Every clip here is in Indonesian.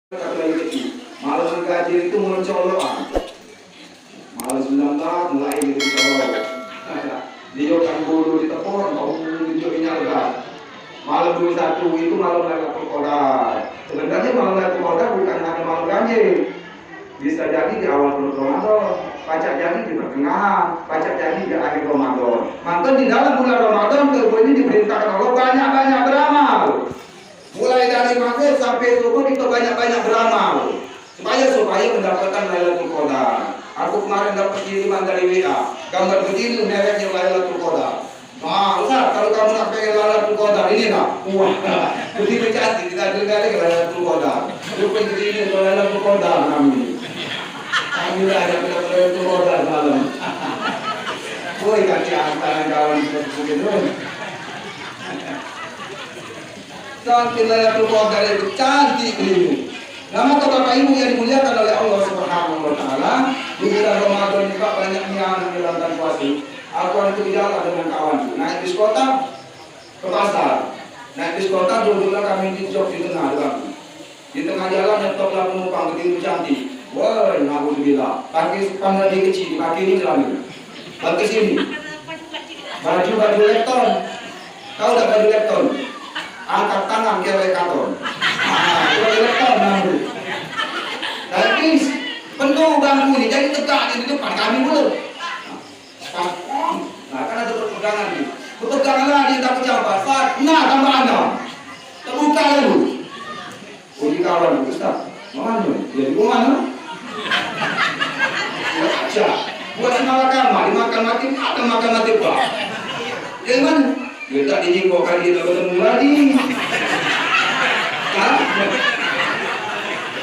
Malam gaji itu mencolokan. Malam 19 mulai gitu colok. Dia kan bulu di tepon, kau tunjuk nyalga. Malam 21 itu malam Lailatul Qadar. Sebenarnya malam Lailatul Qadar bukan hanya malam ganjil. Bisa jadi di awal bulan Ramadan, pacak jadi di pertengahan, pacak jadi di akhir Ramadan. Maka di dalam bulan Ramadan tubuh ini diperintahkan Allah banyak-banyak beramal. Mulai dari maghrib sampai subuh kita banyak-banyak beramal supaya mendapatkan Lailatul Qadar. Aku kemarin dapat kiriman dari WA, gambar begini mereknya Lailatul Qadar. Nah, Ustaz, kalau kamu nak pengen Lailatul Qadar ini nak, wah, begitu cantik kita dengar ke Lailatul Qadar. Rupanya begini Lailatul Qadar kami. Kami ada Lailatul Qadar malam. Woi, kasih antara kawan begitu. Cantik Lailatul Qadar itu cantik ini. Nama Bapak Ibu yang dimuliakan oleh Allah Subhanahu wa taala, di bulan Ramadan ini Pak banyak yang menjalankan puasa. Aku itu jalan dengan kawanku, naik bis kota ke pasar. Naik bis kota dulu kami di jok di tengah jalan. Di tengah jalan nyetoplah penumpang begitu cantik. Wah, alhamdulillah. Kaki pandai kecil, kaki ini jalan. Balik ke sini. Baju lepton. Tahu tak baju lepton? Angkat tangan kira katon. Baju lepton namanya. Tapi penuh bangku ini jadi tegak di depan kami dulu. Nah, kan ada perpegangan nih. Perpegangan lagi tak pejabat. Nah, tambah anda. Terbuka dulu. Uji kawan Ustaz. Mana? Dia di mana? Aja. Buat semalam kamar, dimakan mati, ada makan mati pak. Yang mana? Dia tak dijingkau kali dia ketemu lagi. Hah?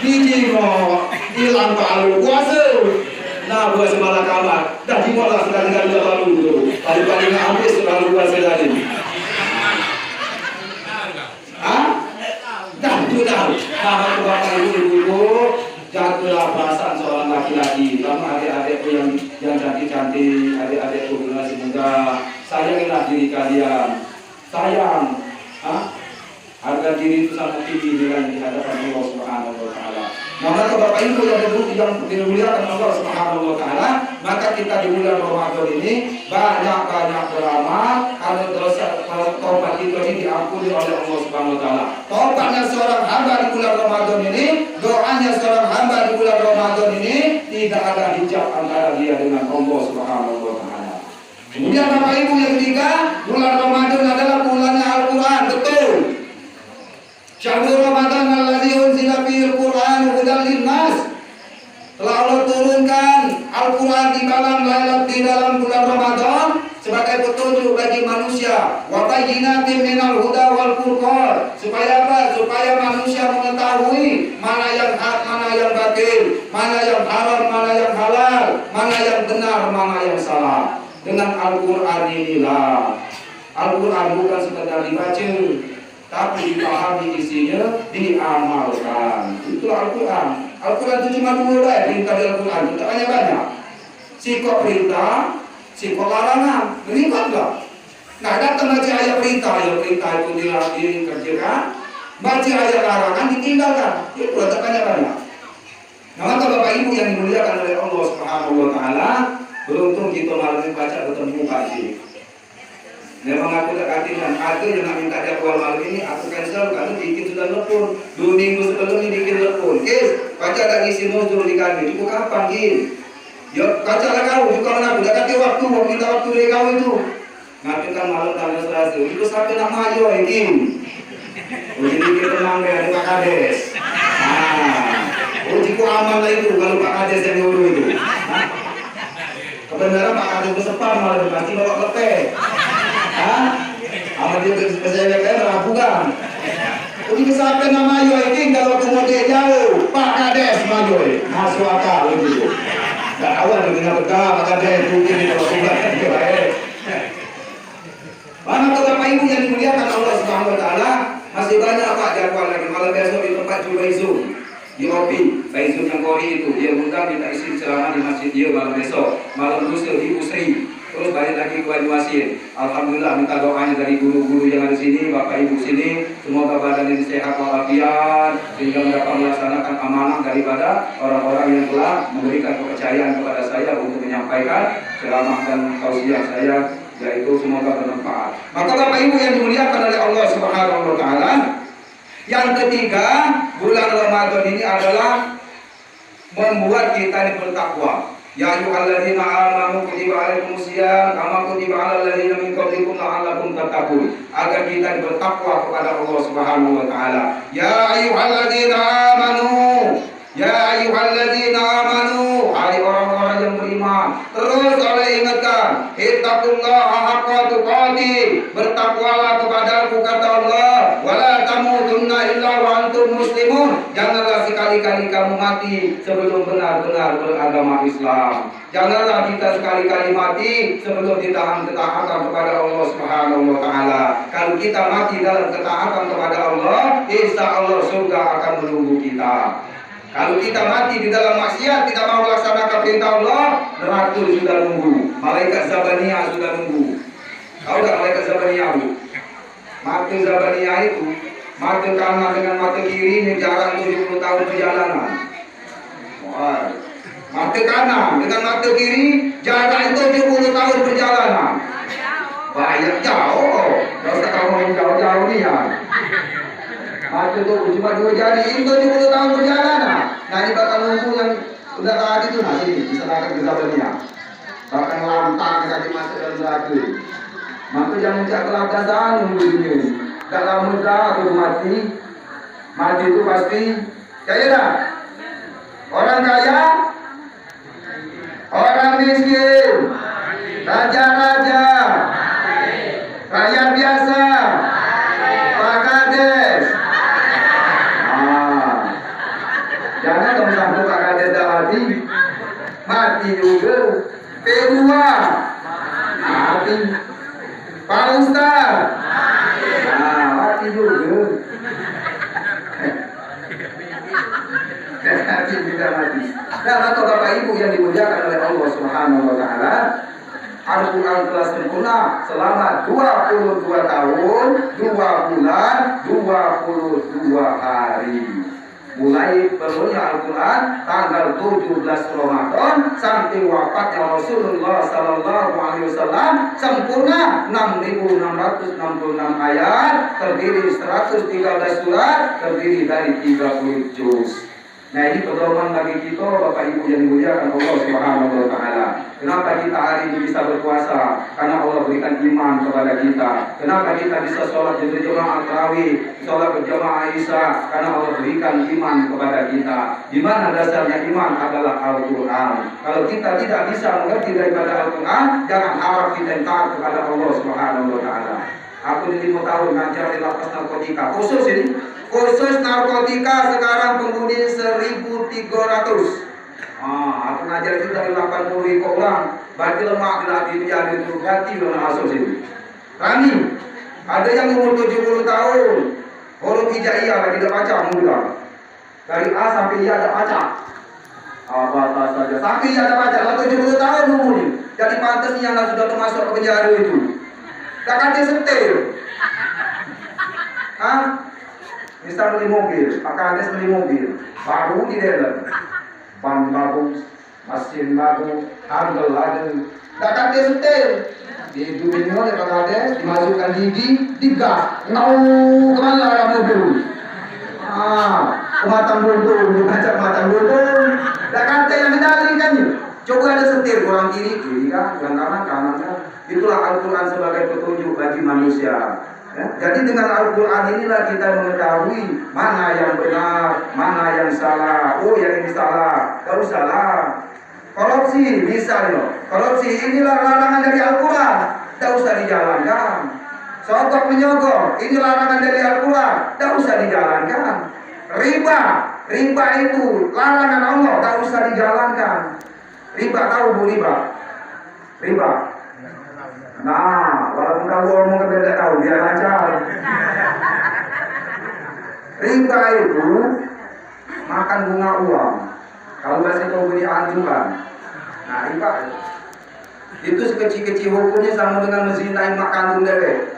Dijingkau, hilang palu puasa. Nah, buat semalam kamar, dah jingkau lah sekali-kali dah lalu tu. Paling nak habis selalu puasa tadi. Hah? Dah tu dah. Bapak ibu, jatuhlah perasaan seorang laki-laki. Kamu adik-adikku yang cantik-cantik, adik-adikku generasi muda, sayangilah diri kalian. Sayang, harga diri itu sangat tinggi dengan di hadapan Allah Subhanahu wa taala. Maka Bapak Ibu yang dimuliakan Allah Subhanahu wa taala, maka kita di bulan Ramadan ini banyak-banyak beramal karena dosa taubat kita ini diampuni oleh Allah Subhanahu wa taala. Taubatnya seorang hamba di bulan Ramadan ini, doanya seorang hamba di bulan Ramadan ini tidak ada hijab antara dia dengan Allah Subhanahu wa taala. Kemudian Bapak Ibu yang ketiga, bulan Ramadan adalah bulannya Al-Qur'an, betul. Syahrul Ramadan allazi unzila fihil Qur'an hudan linnas. Telah Allah turunkan Al-Qur'an di dalam bulan Ramadan sebagai petunjuk bagi manusia. Wa bayyinatin minal huda wal furqan. Supaya apa? Supaya manusia mengetahui mana yang hak, mana yang batil, mana yang haram, mana yang halal, mana yang benar, mana yang salah. Dengan Al-Qur'an inilah. Al-Qur'an bukan sekedar dibaca, tapi dipahami isinya, diamalkan. Itulah Al-Quran. Al-Quran itu cuma dua perintah di Al-Quran, tidak banyak-banyak. Sikap perintah, sikap larangan, berikutlah. Nah, datang baca ayat perintah itu dikerjakan, baca ayat larangan ditinggalkan. Itu tidak banyak-banyak. Nah, maka Bapak Ibu yang dimuliakan oleh Allah Subhanahu wa taala, beruntung kita malam ini baca bertemu pagi. Memang aku tak katikan, ada yang nak minta jadwal malam ini, aku cancel karena bikin sudah telepon 2 minggu sebelum ini bikin telepon. Guys, baca tak isi nuzul di kami, cukup kapan Gin? Ya, baca lah kau, juga mana aku dah kata waktu, minta waktu dari kau itu. Ngapain malam tanggal Selasa, itu sampai nak maju ya Gin. Jadi kita tenang deh, ada Pak Kades. Jika aman lah itu, kalau Pak Kades yang ngurus itu. Kebenaran Pak Kades bersepan malah pasti bawa kepe. Amat dia kesalahan kayak meragukan. Uji kesakitan nama ini kalau kemudian jauh Pak Kades maju masuk akal begitu. Tak awal dengan berkah Pak Kades mungkin kalau sudah baik. Mana Bapak Ibu yang dimuliakan Allah Subhanahu wa taala, masih banyak Pak jadwal lagi malam besok di tempat Jubaizum di Opi, Baizum yang Kori itu dia undang kita isi ceramah di masjid dia malam besok, malam lusa di Usri. Terus balik lagi ke Banyuasin. Alhamdulillah minta doanya dari guru-guru yang ada di sini, Bapak Ibu sini, semoga badan ini sehat walafiat sehingga dapat melaksanakan amanah daripada orang-orang yang telah memberikan kepercayaan kepada saya untuk menyampaikan ceramah dan tausiah saya, yaitu semoga bermanfaat. Maka Bapak Ibu yang dimuliakan oleh Allah Subhanahu wa taala, yang ketiga, bulan Ramadan ini adalah membuat kita ini bertakwa. Ya ayyuhalladzina amanu kutiba alaikumusiyam kama kutiba alal ladzina min qablikum la'allakum tattaqun. Agar kita bertakwa kepada Allah Subhanahu wa taala. Ya ayyuhalladzina amanu, ya ayyuhalladzina amanu, hai orang-orang yang beriman. Terus oleh ingatkan, ittaqullaha haqqa tuqatih, bertakwalah kepadaku kata Allah, wala tamutunna illa wa antum muslimun. Janganlah sekali-kali kamu mati sebelum benar-benar beragama Islam. Janganlah kita sekali-kali mati sebelum kita ketaatan kepada Allah Subhanahu wa taala. Kalau kita mati dalam ketaatan kepada Allah, insya Allah surga akan menunggu kita. Kalau kita mati di dalam maksiat, tidak mau melaksanakan perintah Allah, neraka sudah nunggu, malaikat Zabaniyah sudah nunggu. Tahu tak malaikat Zabaniyah, Bu? Mata Zabaniyah itu, mata kanan dengan mata kiri ini jarak 70 tahun perjalanan. Wah. Mata kanan dengan mata kiri jarak 70 tahun perjalanan. Banyak jauh. Kalau tak kamu jauh-jauh ni ya. Mata tu cuma 2 jari, itu 70 tahun perjalanan. Nah ini bakal nunggu yang udah tadi tu nah sini diserahkan ke Zabaniyah. Bahkan lantang kaki masuk dalam neraka. Maka jangan cak kelabdasan nunggu dunia ini. Tak lama dah aku mati. Mati itu pasti. Kaya tak? Orang kaya, orang miskin, raja-raja, rakyat biasa, Pak Kades. Jangan dong sampai Pak Kades dah mati juga. Kedua, mati. Pak Ustaz, mati juga. Mati juga mati. Nah, maka Bapak Ibu yang dimuliakan oleh Allah Subhanahu wa taala, Al-Quran telah sempurna selama 22 tahun, 2 bulan, 22 hari. Mulai turunnya Al-Quran tanggal 17 Ramadan sampai wafatnya Rasulullah Sallallahu Alaihi Wasallam sempurna 6.666 ayat, terdiri 113 surat, terdiri dari 30 juz. Nah ini pedoman bagi kita Bapak Ibu yang dimuliakan Allah Subhanahu wa taala. Kenapa kita hari ini bisa berpuasa? Karena Allah berikan iman kepada kita. Kenapa kita bisa sholat berjamaah tarawih, sholat berjamaah Isya? Karena Allah berikan iman kepada kita. Di mana dasarnya iman adalah Al-Quran. Kalau kita tidak bisa mengerti daripada Al-Quran, jangan harap kita taat kepada Allah Subhanahu wa taala. Aku di 5 tahun ngajar di lapas narkotika. Khusus ini, khusus narkotika sekarang penghuni 1.300. Aku ngajar itu dari 80 orang. Berarti lemak dilatih menjadi itu ganti dengan masuk sini. Rani, ada yang umur 70 tahun, huruf hijaiyah lagi tidak baca mudah. Dari A sampai I ada baca. Apa saja. Sampai I ada baca. Lalu 70 tahun umurnya. Jadi pantasnya yang sudah termasuk ke penjara itu. Tak ada setir. Misal beli mobil, Pak Kades beli mobil, baru di dalam, ban bagus, mesin bagus, handle ada. Tak ada setir. Di dunia oleh Pak Kades dimasukkan gigi, digas, kemana arah mobil? Kematang buntung, dibacak matang buntung. Tak ada yang mengendalikannya. Coba ada setir, kurang kiri kan, kurang kanan kan. Itulah Al-Quran sebagai petunjuk bagi manusia. Ya? Jadi dengan Al-Quran inilah kita mengetahui mana yang benar, mana yang salah. Oh yang ini salah, baru salah. Korupsi misalnya, korupsi inilah larangan dari Al-Quran, tidak usah dijalankan. Sogok menyogok, ini larangan dari Al-Quran, tidak usah dijalankan. Riba itu larangan Allah, tidak usah dijalankan. Riba tahu Bu riba? Nah, walaupun kamu ngomong beda tahu biar lancar. Riba itu makan bunga uang. Kalau masih tahu beli anjuran. Nah, riba Itu sekecil-kecil hukumnya sama dengan menzinai mak kandung dewek.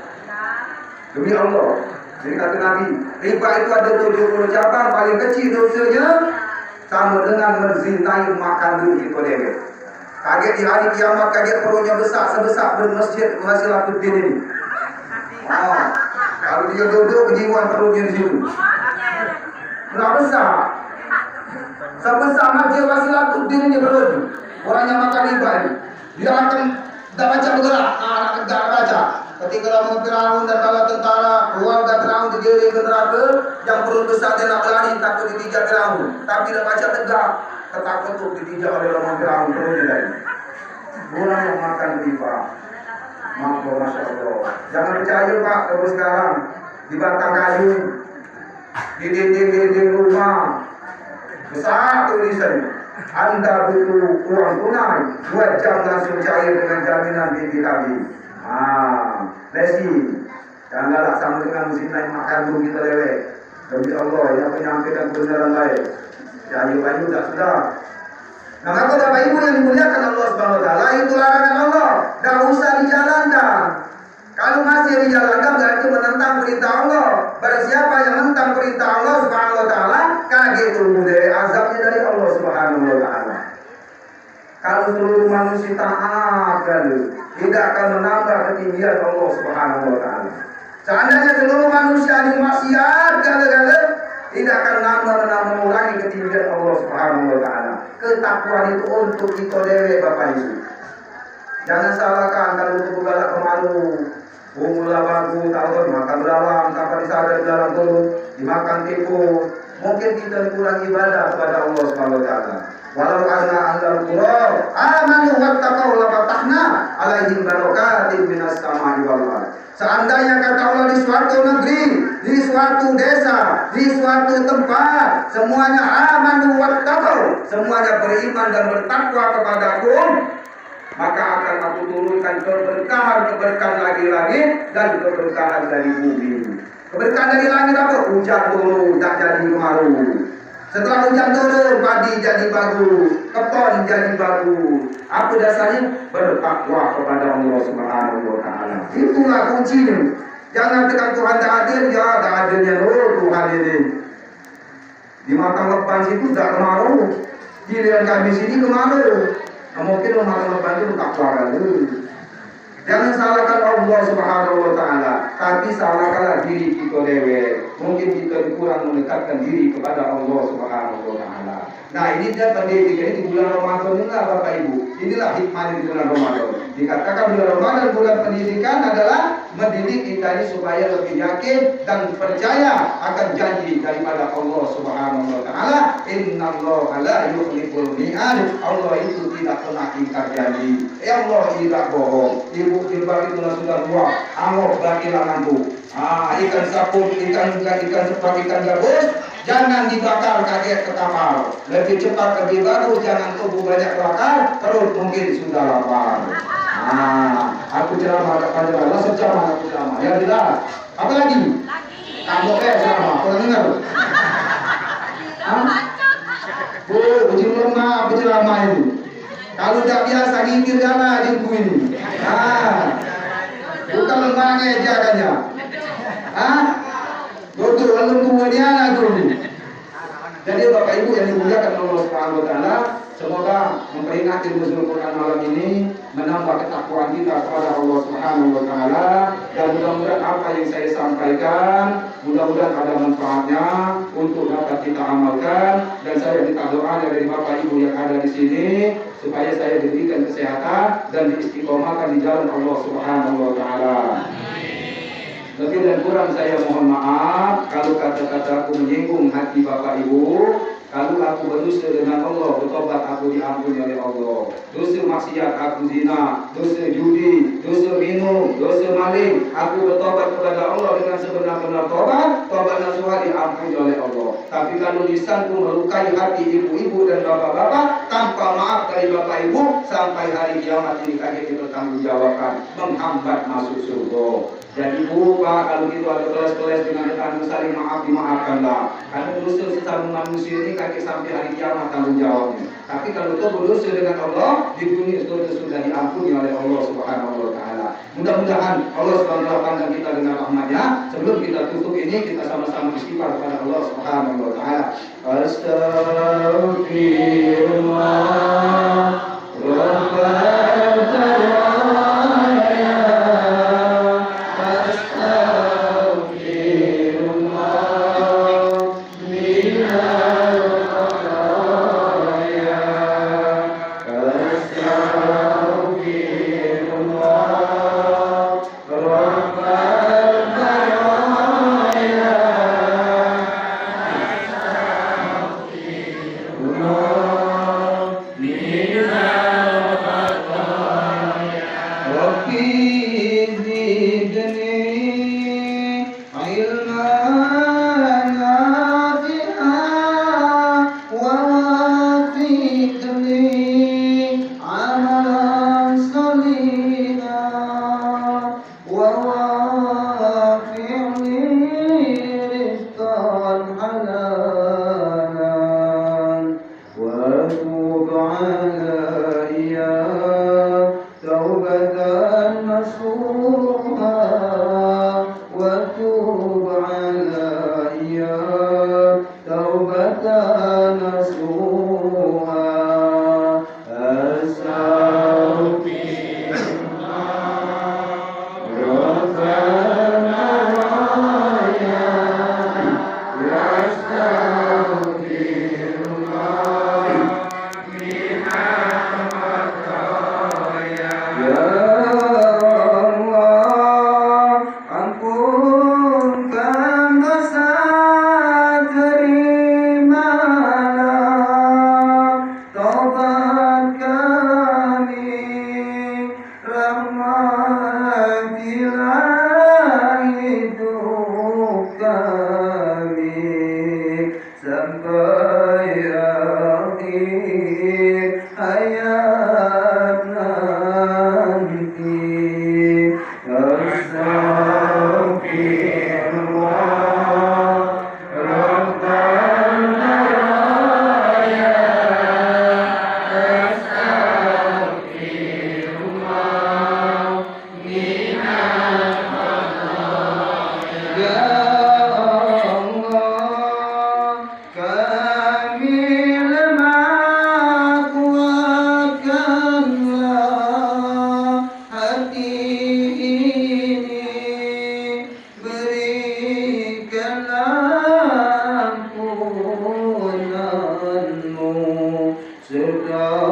Demi Allah. Jadi kata Nabi, riba itu ada 70 cabang, paling kecil dosanya sama dengan menzinai mak kandung kita dewek. Kaget di hari kiamat, kaget perutnya besar sebesar bermasjid Wasilatul ini. Kalau dia duduk kejiwaan perutnya di situ. Berapa besar? Sebesar masjid Wasilatul ini perut. Orang yang makan riba ini. Dia akan tidak baca bergerak, tidak baca. Ketika dalam Firaun dan bala tentara keluarga Firaun digiring ke neraka, yang perut besar dia nak berlari takut ditijak Firaun. Tapi dia baca tegak, ketakut untuk ditijak oleh orang Firaun perutnya dari. Orang yang makan riba, mampu Masya Allah. Jangan percaya Pak, terus sekarang di batang kayu, di dinding rumah besar tulisannya. Anda butuh uang tunai, 2 jam langsung cair dengan jaminan BPKB. Lesi, janganlah sama dengan musim naik makan dulu kita lewat. Demi Allah, yang menyampaikan kebenaran baik. Ya, ayu tak sudah. Nah, maka Bapak Ibu yang dimuliakan Allah Subhanahu Wa Taala, itu larangan Allah. Gak usah dijalankan. Kalau masih dijalankan berarti menentang perintah Allah. Barang siapa yang menentang perintah Allah Subhanahu Wa Taala, kaget tunggu deh azabnya dari Allah Subhanahu Wa Taala. Kalau seluruh manusia taat, tidak akan menambah ketinggian Allah Subhanahu Wa Taala. Seandainya seluruh manusia dimaksiat, tidak akan menambah mengurangi ketinggian Allah Subhanahu Wa Taala. Ketakwaan itu untuk kita dewe Bapak Ibu. Jangan salahkan kalau untuk galak kemalu. Umurlah bagus, tahun makan belalang, tanpa disadar belalang turun, dimakan tipu. Mungkin kita kurang ibadah kepada Allah Subhanahu Wa Taala. Walau anna ahlal qura amanu wattaqau la fatahna alaihim barakatin minas sama'i wal ardh. Seandainya kata Allah di suatu negeri, di suatu desa, di suatu tempat, semuanya amanu wattaqau, semuanya beriman dan bertakwa kepadaku, maka akan aku turunkan keberkahan lagi dan keberkahan dari bumi. Keberkahan dari langit apa? Hujan turun, tak jadi kemarau. Setelah hujan turun, padi jadi bagus, kebun jadi bagus. Apa dasarnya? Bertakwa kepada Allah Subhanahu Wa Taala. Itulah kuncinya. Jangan tekan Tuhan tak adil, ya tak adilnya Tuhan ini. Di matang lepan situ tak kemarau, giliran kami sini kemarau. Mungkin matang lepan itu takwa dulu. Jangan salahkan Allah Subhanahu Wa Taala, tapi salahkanlah diri kita dewe. Mungkin kita kurang mendekatkan diri kepada Allah Subhanahu Wa Taala. Nah, ini dia pendidikan di bulan Ramadan ini Bapak Ibu. Inilah hikmah di bulan Ramadan. Dikatakan bulan Ramadan bulan pendidikan adalah mendidik kita ini supaya lebih yakin dan percaya akan janji daripada Allah Subhanahu Wa Taala. Innallaha la yukhliful mi'ad. Allah itu tidak pernah ingkar janji. Allah tidak bohong. Ibu bagi sudah buah, amok bagilah nantu. Ikan saput, ikan sepat, ikan gabus, jangan dibakar kaget ke kapal. Lebih cepat, lebih bagus, jangan tubuh banyak bakar, terus mungkin sudah lapar. Aku ceramah kepada Allah, secara aku ceramah. Ya tidak. Apa lagi? Kamu ceramah, kau dengar? Ujung lemah berceramah ini. Kalau tidak biasa ngikir jalan jengku ini. Bukan lemahnya jalannya. Betul, belum kemudian aku ini. Jadi Bapak Ibu yang dimuliakan Allah Subhanahu Wa Taala, semoga memperingati Nuzul Quran malam ini menambah ketakwaan kita kepada Allah Subhanahu Wa Taala, dan mudah-mudahan apa yang saya sampaikan mudah-mudahan ada manfaatnya untuk dapat kita amalkan, dan saya minta doa dari Bapak Ibu yang ada di sini supaya saya diberikan kesehatan dan diistiqomahkan di jalan Allah Subhanahu Wa Taala. Lebih dan kurang saya mohon maaf kalau kata-kataku menyinggung hati Bapak Ibu. Kalau aku berdosa dengan Allah, bertobat aku diampuni oleh Allah. Dosa maksiat aku zina, dosa judi, dosa minum, dosa maling, aku bertobat kepada Allah dengan sebenar-benar tobat nasuha diampuni oleh Allah. Tapi kalau lisanku melukai hati ibu-ibu dan bapak-bapak, tanpa maaf dari Bapak Ibu, sampai hari kiamat ini kami dipertanggungjawabkan, menghambat masuk surga. Jadi Bu, Pak, kalau gitu ada keles-keles dengan tanggung saling maaf, dimaafkanlah. Karena dosa sesama manusia ini kaki sampai hari kiamat tanggung jawabnya. Tapi kalau itu berdosa dengan Allah, di dunia itu sudah diampuni oleh Allah Subhanahu wa Ta'ala. Mudah-mudahan Allah SWT pandang kita dengan rahmatnya. Sebelum kita tutup ini, kita sama-sama istighfar kepada Allah Subhanahu wa Ta'ala. Astaghfirullah Rabbana ampunanmu serta